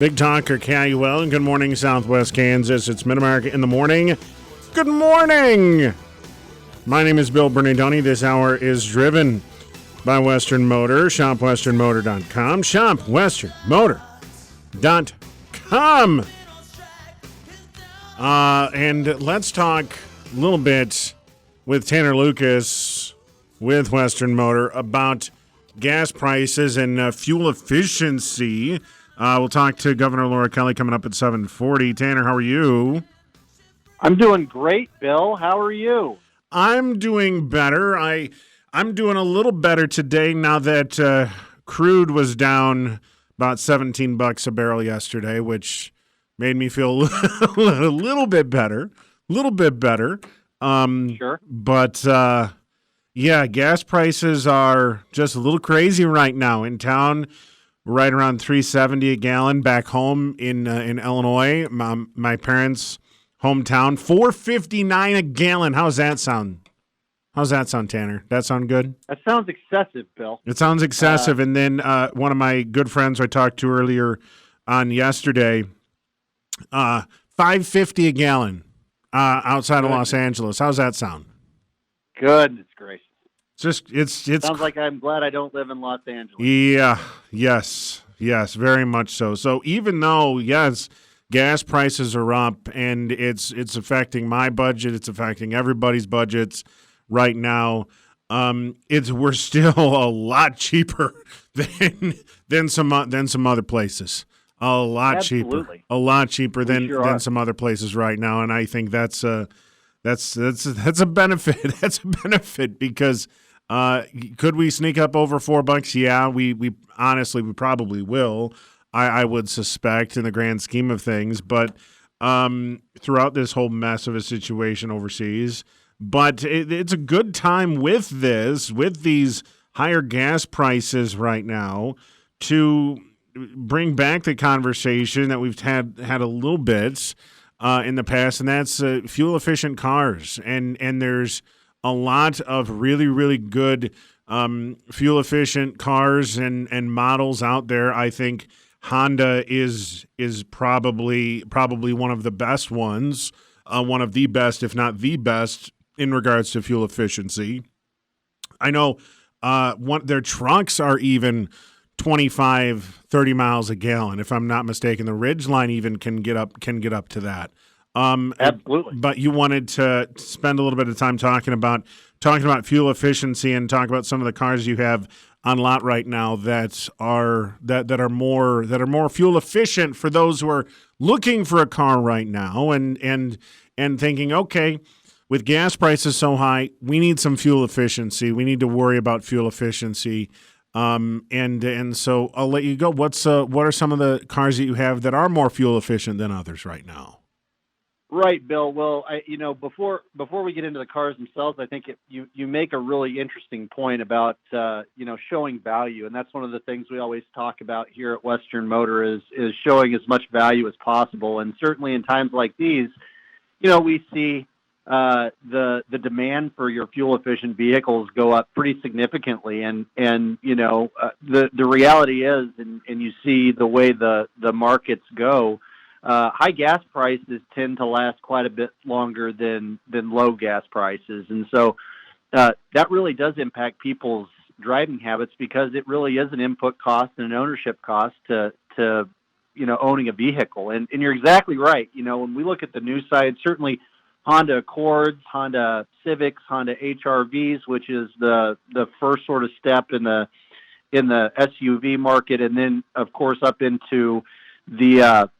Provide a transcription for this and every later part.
Big Talker KIUL, and good morning, Southwest Kansas. It's Mid-America in the morning. Good morning! My name is Bill Bernardoni. This hour is driven by Western Motor. ShopWesternMotor.com. ShopWesternMotor.com. And let's talk a little bit with Tanner Lucas with Western Motor about gas prices and fuel efficiency. We'll talk to Governor Laura Kelly coming up at 7:40. Tanner, how are you? I'm doing great, Bill. How are you? I'm doing better. I'm doing a little better today now that crude was down about $17 a barrel yesterday, which made me feel a little bit better. Sure. But yeah, gas prices are just a little crazy right now in town. Right around $3.70 a gallon back home in Illinois, my parents' hometown. $4.59 a gallon. How's that sound? Tanner? That sound good? That sounds excessive, Bill. It sounds excessive. And then one of my good friends I talked to earlier on yesterday, $5.50 a gallon outside of Los Angeles. How's that sound? Goodness gracious. It's sounds like I'm glad I don't live in Los Angeles. Yeah, yes, very much so. So even though, yes, gas prices are up and it's affecting my budget, it's affecting everybody's budgets right now, we're still a lot cheaper than some other places. A lot cheaper than some other places right now, and I think that's a benefit. That's a benefit because could we sneak up over $4? Yeah, we honestly we probably will. I would suspect in the grand scheme of things, but throughout this whole mess of a situation overseas, but it's a good time with these higher gas prices right now to bring back the conversation that we've had a little bit in the past, and that's fuel efficient cars, and there's a lot of really, really good fuel efficient cars and models out there. I think Honda is probably one of the best ones, one of the best, if not the best, in regards to fuel efficiency. I know their trucks are even 25, 30 miles a gallon, if I'm not mistaken. The Ridgeline even can get up to that. Absolutely. But you wanted to spend a little bit of time talking about fuel efficiency and talk about some of the cars you have on lot right now that are more fuel efficient for those who are looking for a car right now and thinking, okay, with gas prices so high, we need some fuel efficiency. We need to worry about fuel efficiency. And so I'll let you go. What are some of the cars that you have that are more fuel efficient than others right now? Right, Bill. Well, before we get into the cars themselves, I think you make a really interesting point about showing value, and that's one of the things we always talk about here at Western Motor is showing as much value as possible. And certainly in times like these, we see the demand for your fuel efficient vehicles go up pretty significantly, and the reality is, and you see the way the markets go. High gas prices tend to last quite a bit longer than low gas prices. And so that really does impact people's driving habits because it really is an input cost and an ownership cost to owning a vehicle. And you're exactly right. When we look at the new side, certainly Honda Accords, Honda Civics, Honda HRVs, which is the first sort of step in the SUV market, and then, of course, up into the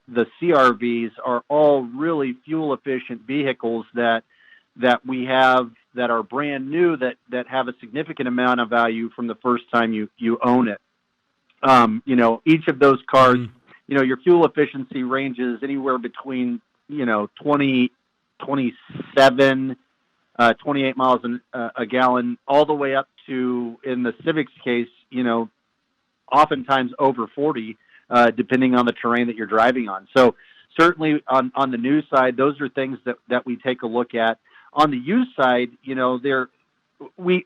CRVs are all really fuel efficient vehicles that we have that are brand new that have a significant amount of value from the first time you own it. Each of those cars, your fuel efficiency ranges anywhere between 27, 28 miles a gallon, all the way up to, in the Civic's case, oftentimes over 40. Depending on the terrain that you're driving on. So certainly on the new side, those are things that we take a look at. On the used side, we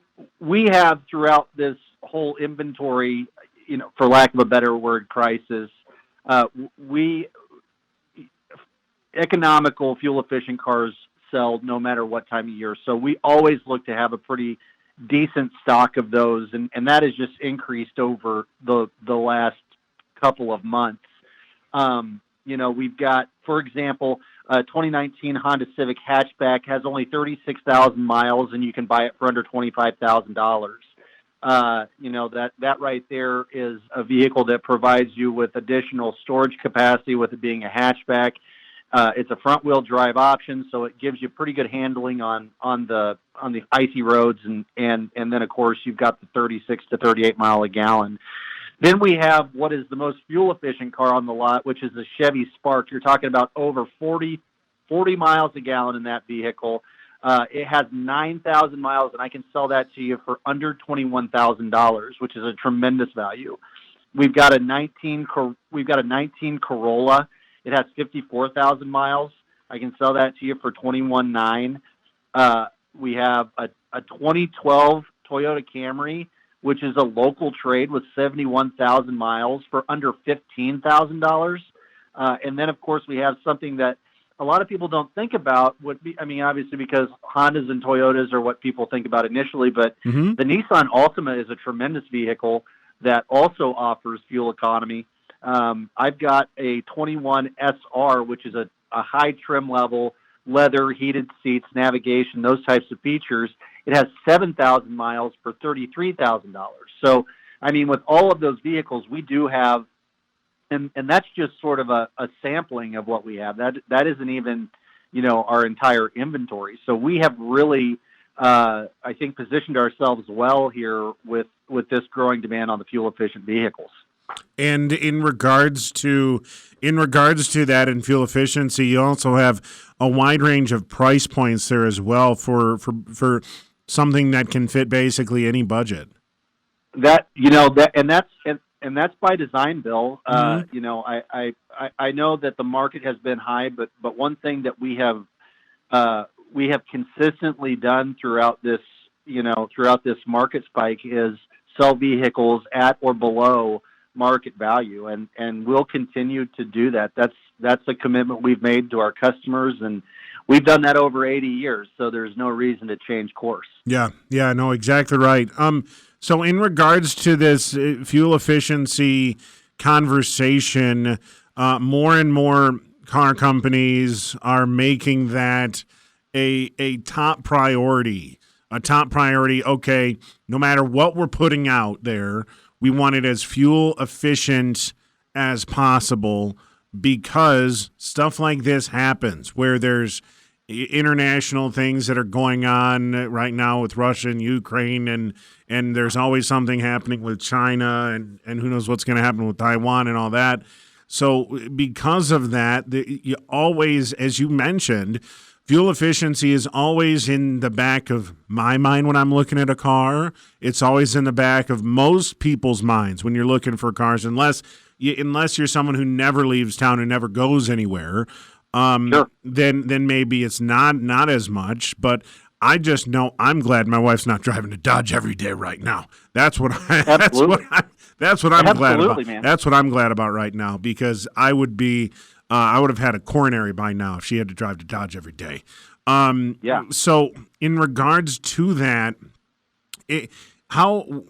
have throughout this whole inventory, for lack of a better word, crisis, We economical, fuel efficient cars sell no matter what time of year. So we always look to have a pretty decent stock of those, and that has just increased over the last couple of months. We've got, for example, 2019 Honda Civic hatchback has only 36,000 miles, and you can buy it for under $25,000. That right there is a vehicle that provides you with additional storage capacity with it being a hatchback. It's a front wheel drive option, so it gives you pretty good handling on the icy roads, and then of course you've got the 36 to 38 mile a gallon. Then we have what is the most fuel efficient car on the lot, which is the Chevy Spark. You're talking about over 40 miles a gallon in that vehicle. It has 9,000 miles, and I can sell that to you for under $21,000, which is a tremendous value. We've got a 19 Corolla. It has 54,000 miles. I can sell that to you for $21,900. We have a 2012 Toyota Camry, which is a local trade with 71,000 miles for under $15,000. And then, of course, we have something that a lot of people don't think about. Obviously, because Hondas and Toyotas are what people think about initially, but the Nissan Altima is a tremendous vehicle that also offers fuel economy. I've got a 21 SR, which is a high trim level, leather, heated seats, navigation, those types of features. It has 7,000 miles for $33,000. So, with all of those vehicles, we do have, and that's just sort of a sampling of what we have. That isn't even, our entire inventory. So we have really, I think, positioned ourselves well here with this growing demand on the fuel efficient vehicles. And in regards to that and fuel efficiency, you also have a wide range of price points there as well for something that can fit basically any budget. That's by design, Bill. I know that the market has been high, but one thing that we have consistently done throughout this market spike is sell vehicles at or below market value, and we'll continue to do that. That's a commitment we've made to our customers, and we've done that over 80 years, so there's no reason to change course. Yeah, no, exactly right. So in regards to this fuel efficiency conversation, more and more car companies are making that a top priority. Okay, no matter what we're putting out there, we want it as fuel efficient as possible, because stuff like this happens where there's international things that are going on right now with Russia and Ukraine, and there's always something happening with China, and who knows what's going to happen with Taiwan and all that. So because of that, you always, as you mentioned, fuel efficiency is always in the back of my mind when I'm looking at a car. It's always in the back of most people's minds when you're looking for cars, unless you're someone who never leaves town and never goes anywhere. Sure. Then maybe it's not as much. But I just know I'm glad my wife's not driving a Dodge every day right now. That's what I'm glad about. Man. That's what I'm glad about right now, because I would have had a coronary by now if she had to drive to Dodge every day. So in regards to that, how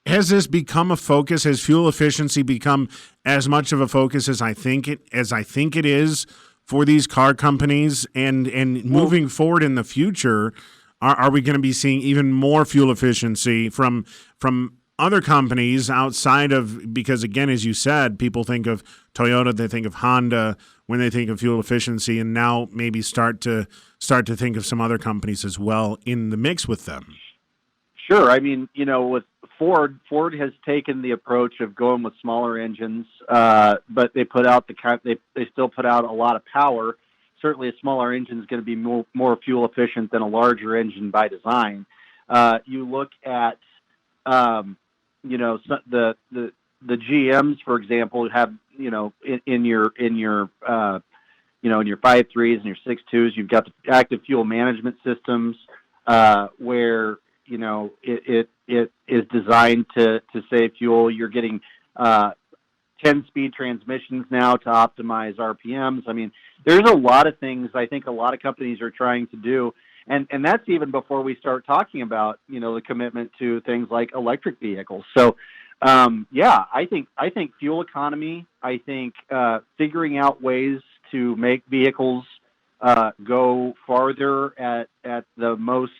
has this become a focus? Has fuel efficiency become as much of a focus as I think it is for these car companies? And moving forward in the future, are we going to be seeing even more fuel efficiency from other companies outside of, because again, as you said, people think of Toyota, they think of Honda when they think of fuel efficiency, and now maybe start to think of some other companies as well in the mix with them. Sure. With Ford has taken the approach of going with smaller engines, but they put out they still put out a lot of power. Certainly, a smaller engine is going to be more fuel efficient than a larger engine by design. You look at the GMs, for example, have in your 5.3s and your 6.2s, you've got the active fuel management systems where it is designed to save fuel. You're getting 10-speed transmissions now to optimize RPMs. I mean, there's a lot of things I think a lot of companies are trying to do. And that's even before we start talking about, the commitment to things like electric vehicles. So, I think fuel economy, I think figuring out ways to make vehicles go farther at the most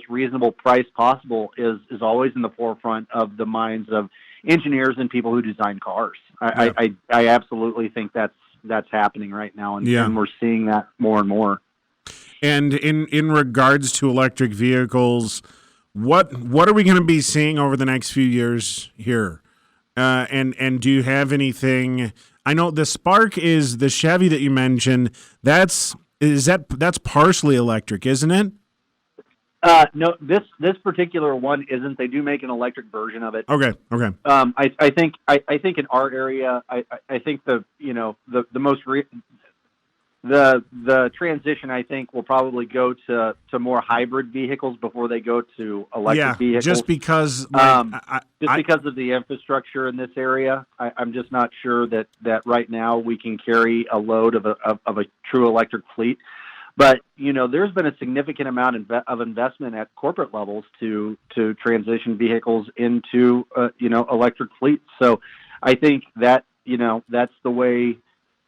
reasonable price possible is always in the forefront of the minds of engineers and people who design cars. I absolutely think that's happening right now, and we're seeing that more and more. And in regards to electric vehicles, what are we going to be seeing over the next few years here? And do you have anything? I know the Spark is the Chevy that you mentioned. That's partially electric, isn't it? No, this particular one isn't. They do make an electric version of it. Okay. I think in our area, I think the most the transition, I think, will probably go to more hybrid vehicles before they go to electric vehicles. Just because because of the infrastructure in this area, I'm just not sure that right now we can carry a load of a true electric fleet. But there's been a significant amount of investment at corporate levels to transition vehicles into electric fleets. So I think that that's the way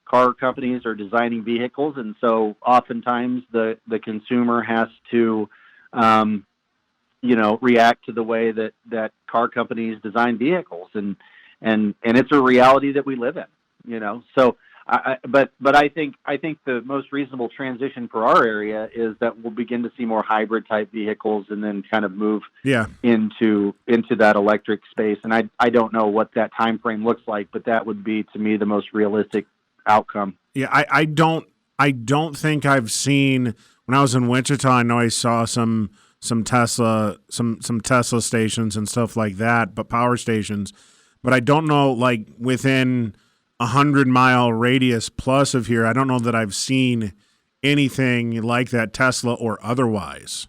car companies are designing vehicles, and so oftentimes the consumer has to react to the way that car companies design vehicles, and it's a reality that we live in. So but I think the most reasonable transition for our area is that we'll begin to see more hybrid type vehicles and then kind of move into that electric space. And I don't know what that time frame looks like, but that would be, to me, the most realistic outcome. Yeah, I don't think I've seen, when I was in Wichita, I know I saw some Tesla stations and stuff like that, but power stations. But I don't know, like within 100-mile radius plus of here, I don't know that I've seen anything like that, Tesla or otherwise.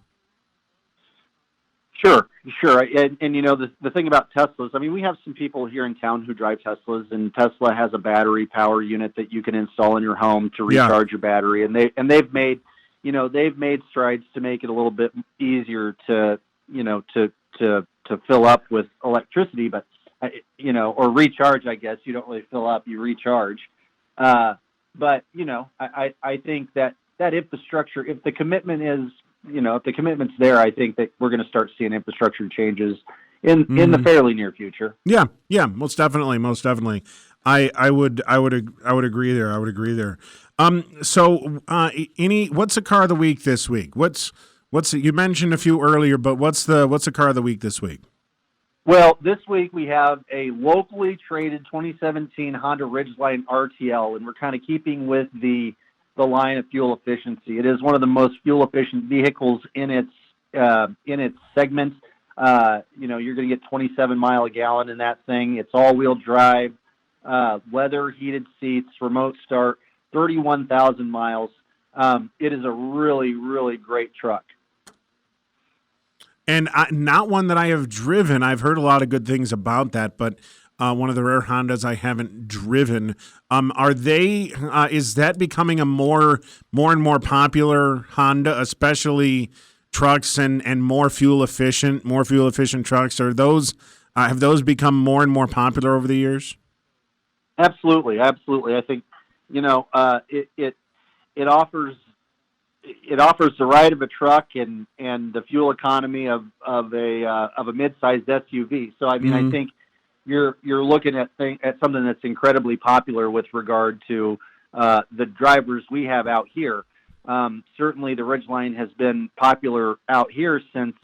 Sure. And the thing about Teslas, I mean, we have some people here in town who drive Teslas, and Tesla has a battery power unit that you can install in your home to recharge your battery. And they've made strides to make it a little bit easier to fill up with electricity, but or recharge, I guess. You don't really fill up, you recharge. But I think that infrastructure, if the commitment is, if the commitment's there, I think that we're going to start seeing infrastructure changes in the fairly near future. Yeah, most definitely. I would agree there. So what's the car of the week this week? You mentioned a few earlier, but what's the car of the week this week? Well, this week we have a locally traded 2017 Honda Ridgeline RTL, and we're kind of keeping with the line of fuel efficiency. It is one of the most fuel efficient vehicles in its segment. You're going to get 27 mile a gallon in that thing. It's all-wheel drive, leather heated seats, remote start, 31,000 miles. It is a really, really great truck. And not one that I have driven. I've heard a lot of good things about that, but one of the rare Hondas I haven't driven. Is that becoming a more and more popular Honda, especially trucks and more fuel efficient trucks? Have those become more and more popular over the years? Absolutely. I think it offers the ride of a truck and the fuel economy of a mid-sized SUV. So I mean, I think you're looking at something that's incredibly popular with regard to the drivers we have out here. Certainly, the Ridgeline has been popular out here since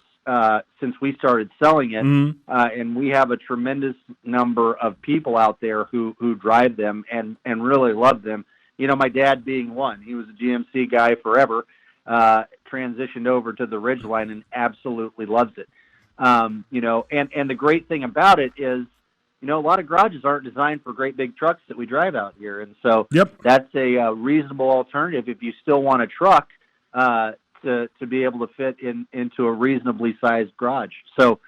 we started selling it, and we have a tremendous number of people out there who drive them and really love them. My dad being one. He was a GMC guy forever, transitioned over to the Ridgeline and absolutely loves it. And the great thing about it is, a lot of garages aren't designed for great big trucks that we drive out here. And so that's a reasonable alternative if you still want a truck to be able to fit into a reasonably sized garage. So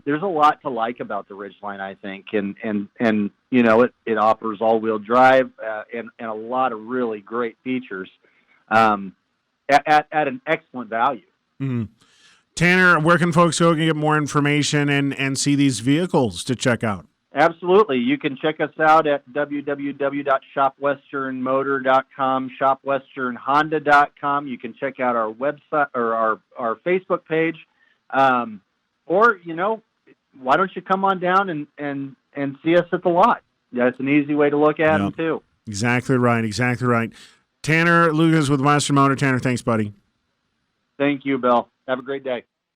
There's a lot to like about the Ridgeline, I think, and you know, it offers all-wheel drive and a lot of really great features at an excellent value. Mm. Tanner, where can folks go and get more information and see these vehicles to check out? Absolutely. You can check us out at www.shopwesternmotor.com, shopwesternhonda.com. You can check out our website or our Facebook page. Or, you know, why don't you come on down and see us at the lot? That's an easy way to look at them, too. Exactly right. Exactly right. Tanner Lucas with Western Motor. Tanner, thanks, buddy. Thank you, Bill. Have a great day.